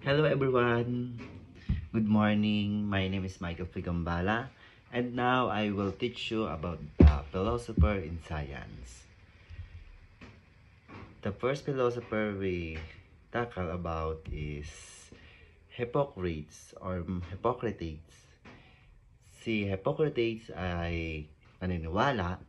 Hello everyone! Good morning. My name is Michael Figambala and now I will teach you about the philosopher in science. The first philosopher we tackle about is Hippocrates or Hippocrates. Si Hippocrates ay naniniwala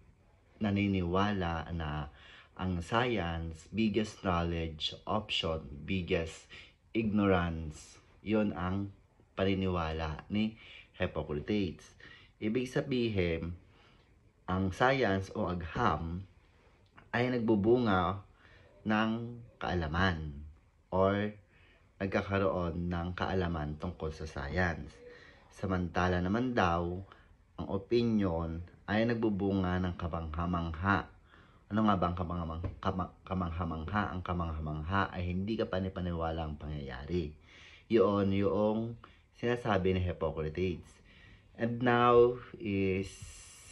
na ang science, biggest knowledge, option, biggest ignorance. Yon ang paniniwala ni Hippocrates. Ibig sabihin, ang science o agham ay nagbubunga ng kaalaman or nagkakaroon ng kaalaman tungkol sa science. Samantala naman daw, ang opinion ay nagbubunga ng kamangha-mangha. Ano nga ba ang kamangha-mangha? Ang kamangha-mangha ay hindi ka panipaniwalang pangyayari. Yun yung sinasabi ni Hippocrates. And now is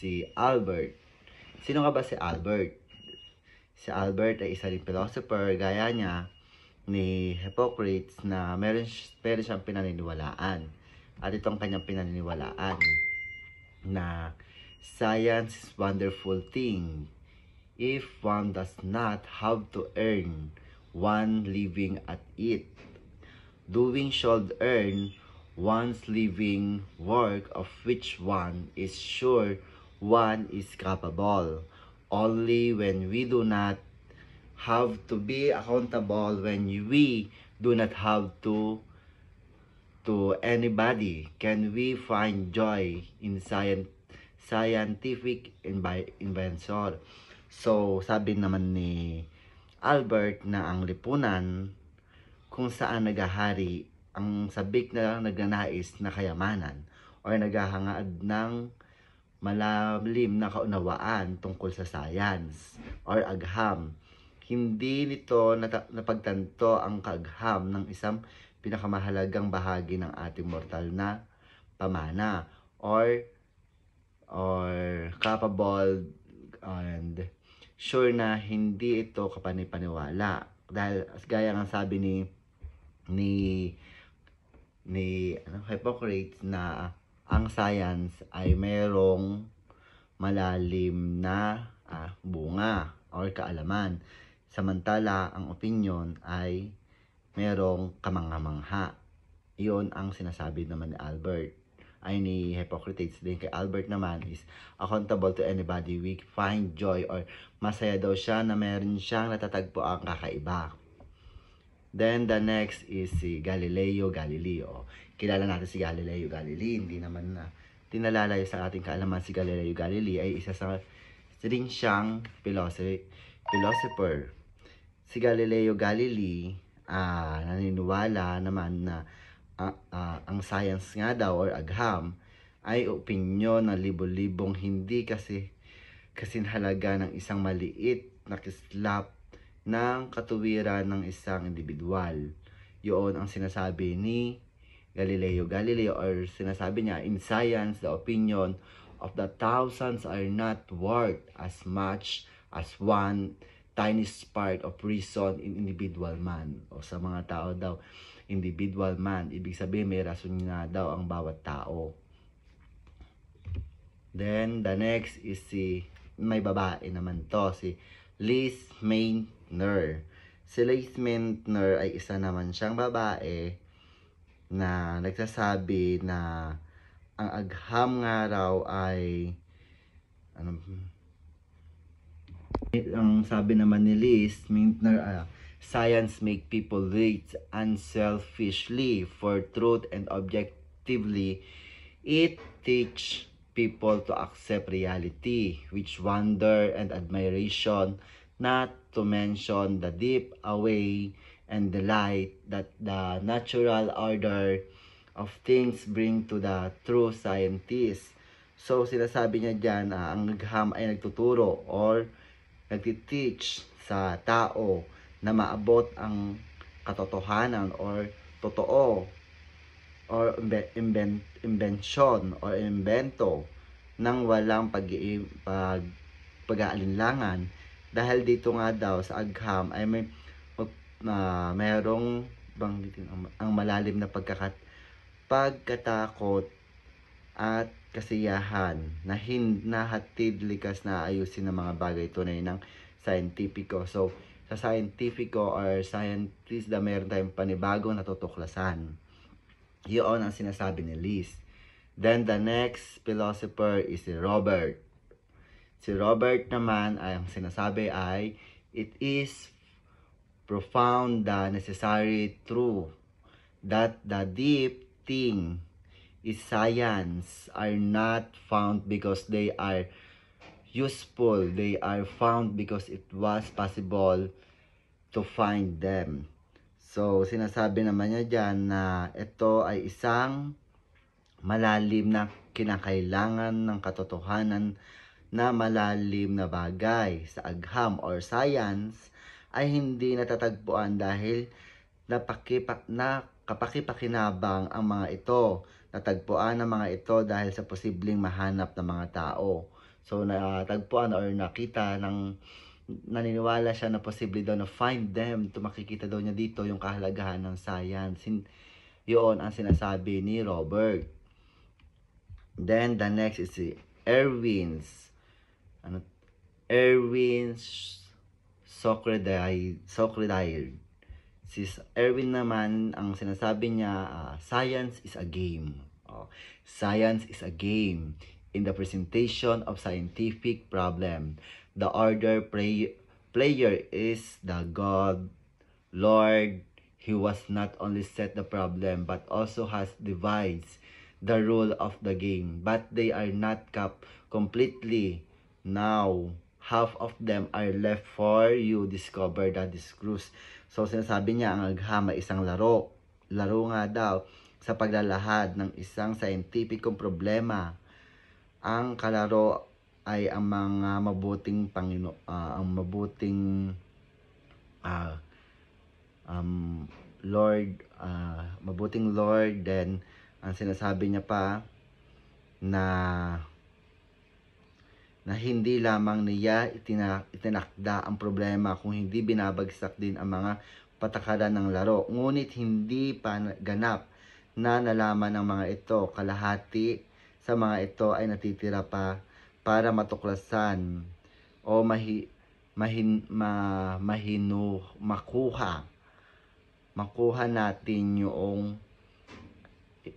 si Albert. Sino nga ba si Albert? Si Albert ay isa ring philosopher gaya niya ni Hippocrates na meron siyang pinaniniwalaan. At itong kanyang pinaniniwalaan na science is wonderful thing if one does not have to earn one living at it. Doing should earn one's living work of which one is sure one is capable. Only when we do not have to be accountable, when we do not have to anybody, can we find joy in scientific invention. So, sabi naman ni Albert na ang lipunan kung saan naghahari ang sabik na nagnanais na kayamanan o naghahangad ng malalim na kaunawaan tungkol sa science or agham. Hindi nito napagtanto ang kaagham ng isang pinakamahalagang bahagi ng ating mortal na pamana or capable and sure na hindi ito kapanipaniwala dahil gaya ng sabi ni Hippocrates na ang science ay mayroong malalim na bunga or kaalaman, samantala ang opinion ay mayroong kamangha-mangha. Iyon ang sinasabi naman ni Albert ay ni Hippocrates. Din kay Albert naman is accountable to anybody. We find joy or masaya daw siya na meron siyang natatagpo ang kakaiba. Then the next is si Galileo Galileo. Kilala natin si Galileo Galilei. Hindi naman na tinalalayo sa ating kaalaman si Galileo Galilei ay isa sa rin siyang philosopher. Si Galileo Galilei naniniwala naman na ang science nga daw or agham ay opinyon ng libo-libong hindi kasinhalaga ng isang maliit na kislap ng katuwiran ng isang individual. Yun ang sinasabi ni Galileo Galilei or sinasabi niya, in science, the opinion of the thousands are not worth as much as one tiny spark of reason in individual man. O sa mga tao daw, individual man, ibig sabihin may rason nga daw ang bawat tao. Then the next is may babae naman to, si Liz Meitner. Si Liz Meitner ay isa naman siyang babae na nagsasabi na ang agham nga raw ay ang sabi naman ni Liz Meitner, science make people wait unselfishly for truth and objectively it teach people to accept reality which wonder and admiration, not to mention the deep away and delight that the natural order of things bring to the true scientist. So sinasabi niya dyan, ang agham ay nagtuturo or nagtiteach sa tao na maabot ang katotohanan or totoo or invention or invento ng walang pag-aalinlangan dahil dito nga daw sa agham ay mayroong banggitin ang malalim na pagkatakot at kasiyahan na nahatid likas na ayusin ng mga bagay tunay ng scientifico. So, sa scientifico or scientist na meron tayong panibagong natutuklasan. Yun ang sinasabi ni Liz. Then, the next philosopher is si Robert. Si Robert naman ay ang sinasabi ay, it is profound the necessary truth that the deep thing is science are not found because they are useful. They are found because it was possible to find them. So, sinasabi naman niya dyan na ito ay isang malalim na kinakailangan ng katotohanan na malalim na bagay sa agham or science ay hindi natatagpuan dahil kapakipakinabang ang mga ito. Natagpuan ang mga ito dahil sa posibleng mahanap ng mga tao. So, natagpuan or nakita ng naniniwala siya na posible daw na find them. Makikita daw niya dito yung kahalagahan ng science. Yun ang sinasabi ni Robert. Then, the next is si Erwin Socrates. Si Erwin naman, ang sinasabi niya, science is a game. Science is a game in the presentation of scientific problem. The order player is the God, Lord. He was not only set the problem, but also has devised the rule of the game. But they are not completely. Now, half of them are left for you discover the discourse. So, sinasabi niya, ang agham ay isang laro. Laro nga daw sa paglalahad ng isang scientificong problema. Ang kalaro ay ang mga mabuting mabuting Lord. Then, ang sinasabi niya pa na hindi lamang niya itinakda ang problema kung hindi binabagsak din ang mga patakaran ng laro. Ngunit hindi pa ganap na nalaman ng mga ito. Kalahati sa mga ito ay natitira pa para matuklasan o makuha natin yung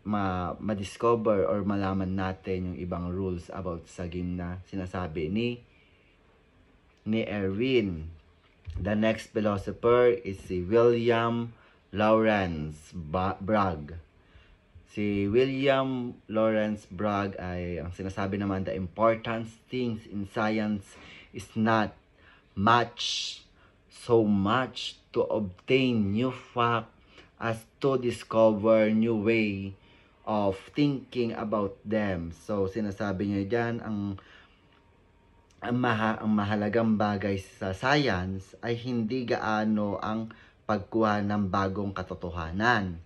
ma-discover or malaman natin yung ibang rules about sa game na sinasabi ni Erwin. The next philosopher is si William Lawrence Bragg. Si William Lawrence Bragg ay ang sinasabi naman, the important things in science is not so much to obtain new fact as to discover new way of thinking about them. So, sinasabi niya dyan, ang mahalagang bagay sa science ay hindi gaano ang pagkuha ng bagong katotohanan,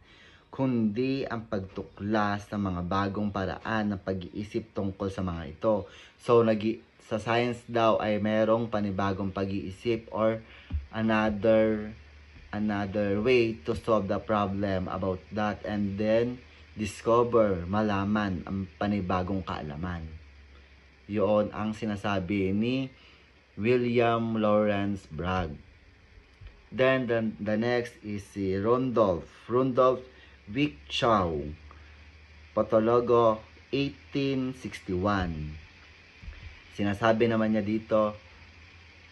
kundi ang pagtuklas ng mga bagong paraan ng pag-iisip tungkol sa mga ito. So, sa science daw ay merong panibagong pag-iisip or another way to solve the problem about that, and then malaman ang panibagong kaalaman. Yun ang sinasabi ni William Lawrence Bragg. Then the next is si Rudolf Virchow, Pathologo, 1861. Sinasabi naman niya dito,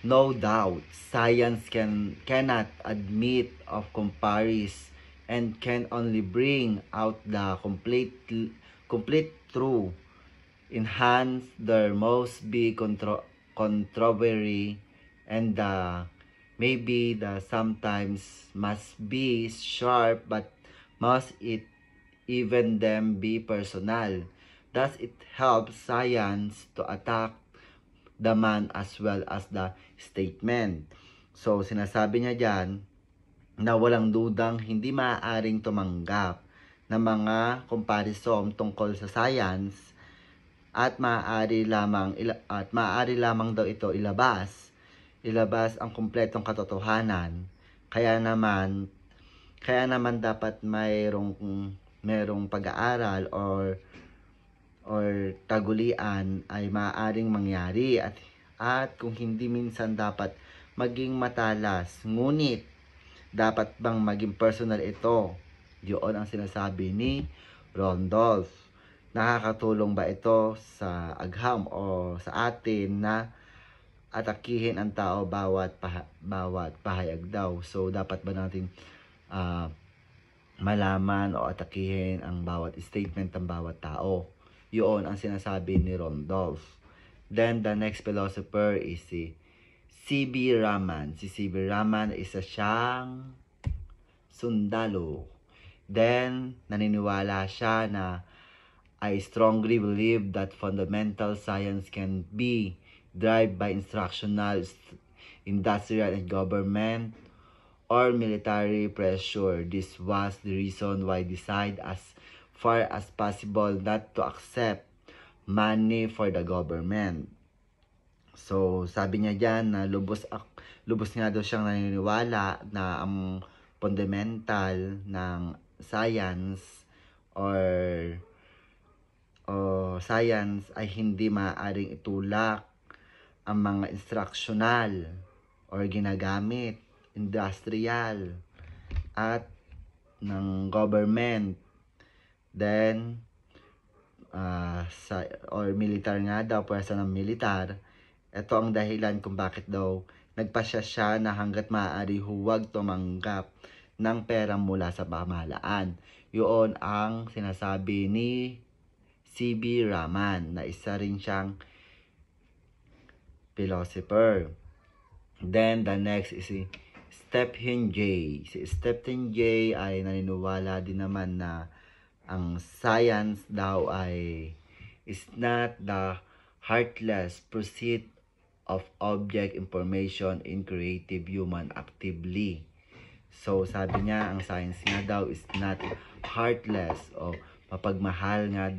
no doubt, science cannot admit of comparison and can only bring out the complete truth. Hence, there must be controversy and maybe the sometimes must be sharp, but must it even them be personal. Thus, it helps science to attack the man as well as the statement. So, sinasabi niya dyan na walang dudang hindi maaaring tumanggap ng mga comparison tungkol sa science at maaari lamang daw ito ilabas ang kumpletong katotohanan. Kaya naman Kaya naman dapat mayroong pag-aaral or kagulian ay maaaring mangyari at kung hindi minsan dapat maging matalas. Ngunit dapat bang maging personal ito? Yun ang sinasabi ni Rondolph. Nakakatulong ba ito sa agham o sa atin na atakihin ang tao bawat pahayag daw? So dapat ba natin malaman o atakihin ang bawat statement ng bawat tao? Yun ang sinasabi ni Rondolph. Then the next philosopher is si C.B. Raman. Si C.B. Raman isa siyang sundalo. Then naniniwala siya na I strongly believe that fundamental science can be driven by instructional, industrial, and government or military pressure. This was the reason why I decided as far as possible not to accept money for the government. So, sabi niya dyan na lubos nga daw siyang naniniwala na ang fundamental ng science or science ay hindi maaaring itulak ang mga instructional or ginagamit, industrial, at ng government. Then, or militar nga daw, pwersa ng militar. Ito ang dahilan kung bakit daw nagpasya siya na hanggat maaari huwag tumanggap ng pera mula sa pamahalaan. Yun ang sinasabi ni C.B. Raman na isa rin siyang philosopher. Then the next is si Stephen Jay. Si Stephen Jay ay naniniwala din naman na ang science daw ay is not the heartless pursuit of object information in creative human actively. So sabi niya ang science nga daw is not heartless o mapagmahal nga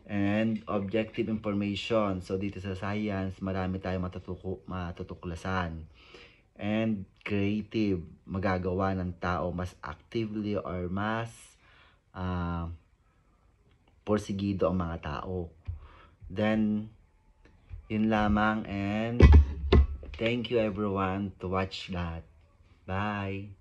and objective information. So dito sa science marami tayong matutuklasan and creative, magagawa ng tao mas actively or mas porsigido ang mga tao. Then yun lamang and thank you everyone to watch that. Bye!